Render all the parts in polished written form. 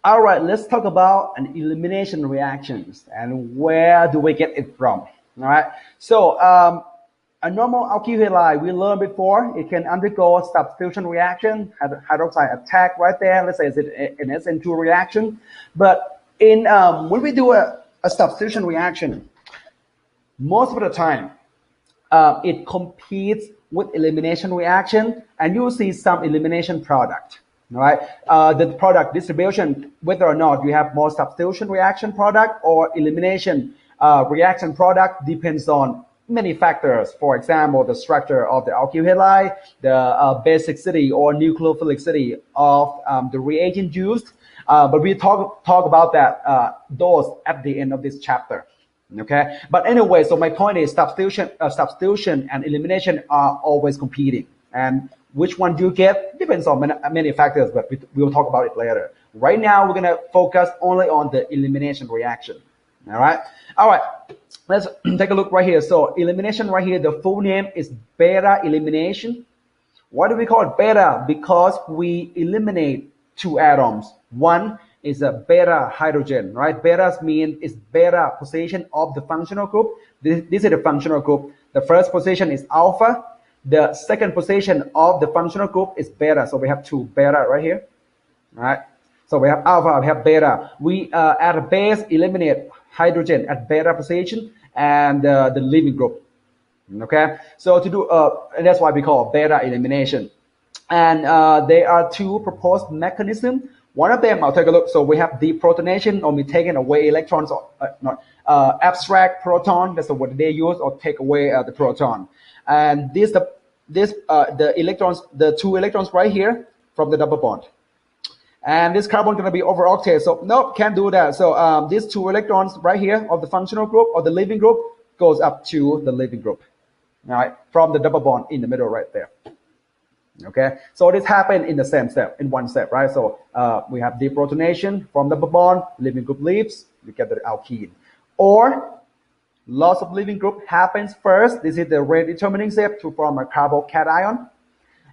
All right, let's talk about an elimination reactions and where do we get it from. All right, so a normal alkyl halide we learned before, it can undergo substitution reaction, hydroxide attack right there. Let's say it's an SN2 reaction. But in when we do a substitution reaction, most of the time it competes with elimination reaction, and you will see some elimination product. All right, the product distribution, whether or not you have more substitution reaction product or elimination reaction product, depends on many factors. For example, the structure of the alkyl halide, the basicity or nucleophilicity of the reagent used. But we talk about that those at the end of this chapter. Okay, but anyway, so my point is substitution and elimination are always competing, and which one you get depends on many factors, but we will talk about it later. Right now, we're gonna focus only on the elimination reaction. All right, let's take a look right here. So elimination right here, the full name is beta elimination. Why do we call it beta? Because we eliminate two atoms. One is a beta hydrogen, right? Beta means it's beta position of the functional group. This is the functional group. The first position is alpha. The second position of the functional group is beta. So we have two beta right here, all right? So we have alpha, we have beta. We at a base eliminate hydrogen at beta position and the leaving group. Okay, so to do and that's why we call beta elimination. And there are two proposed mechanisms. One of them, I'll take a look. So we have deprotonation, or we taking away electrons, or abstract proton. That's the word they use, or take away the proton. And the electrons, the two electrons right here from the double bond. And this carbon gonna be over octet. So nope, can't do that. So these two electrons right here of the functional group or the leaving group goes up to the leaving group. All right, from the double bond in the middle right there. Okay, so this happened in the same step, in one step, right? So we have deprotonation from double bond, leaving group leaves, we get the alkene. Or loss of leaving group happens first. This is the rate determining step to form a carbocation,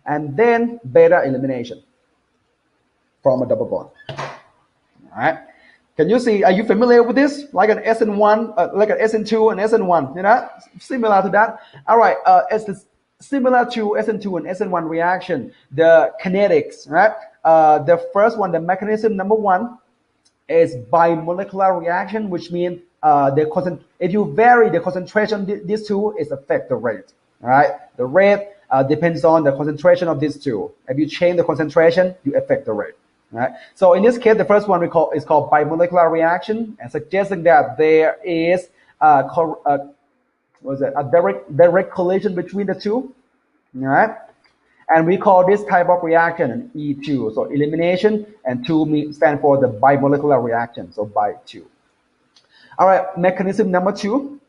and then beta elimination from a double bond. All right, can you see? Are you familiar with this? Like an SN1, like an SN2 and SN1, you know, similar to that. All right, it's similar to SN2 and SN1 reaction, the kinetics, right? The first one, the mechanism number one, is bimolecular reaction, which means if you vary the concentration, these two is affect the rate. All right, the rate depends on the concentration of these two. If you change the concentration, you affect the rate. All right. So in this case, the first one is called bimolecular reaction, and suggesting that there is a direct collision between the two. All right, and we call this type of reaction an E2. So elimination, and 2 stand for the bimolecular reaction. So by 2. All right, mechanism number 2.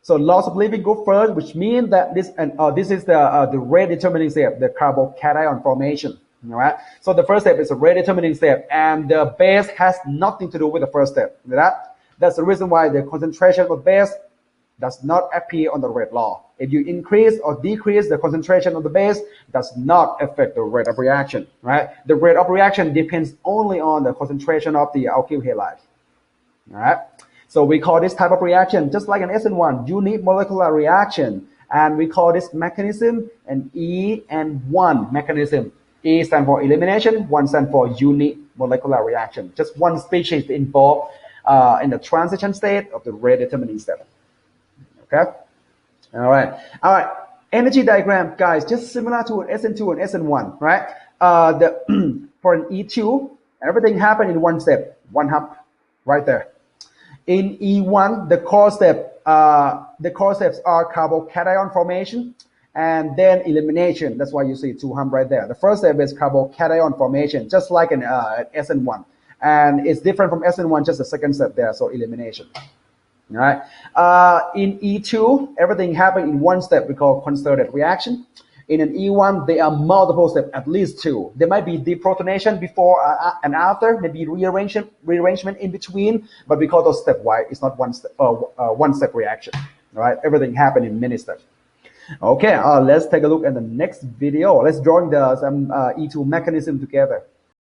So loss of leaving group first, which means that this is the rate determining step, the carbocation formation. All right. So the first step is a rate determining step, and the base has nothing to do with the first step. That's the reason why the concentration of the base does not appear on the rate law. If you increase or decrease the concentration of the base, does not affect the rate of reaction. Right. The rate of reaction depends only on the concentration of the alkyl halide. All right. So we call this type of reaction just like an SN1, unique molecular reaction, and we call this mechanism an E1 mechanism. E stands for elimination, 1 stands for unique molecular reaction. Just one species involved in the transition state of the rate determining step. Okay? All right. Energy diagram, guys, just similar to an SN2 and SN1, right? For an E2, everything happened in one step, one hop, right there. In E1, the core steps are carbocation formation, and then elimination. That's why you see 2 hump right there. The first step is carbocation formation, just like an SN1. And it's different from SN1, just the second step there, so elimination. All right. In E2, everything happened in one step, we call concerted reaction. In an E1, there are multiple steps, at least 2. There might be deprotonation before and after, maybe rearrangement in between, but we call those stepwise. It's not one step reaction. All right. Everything happened in many steps. Okay, let's take a look at the next video. Let's join some E2 mechanism together.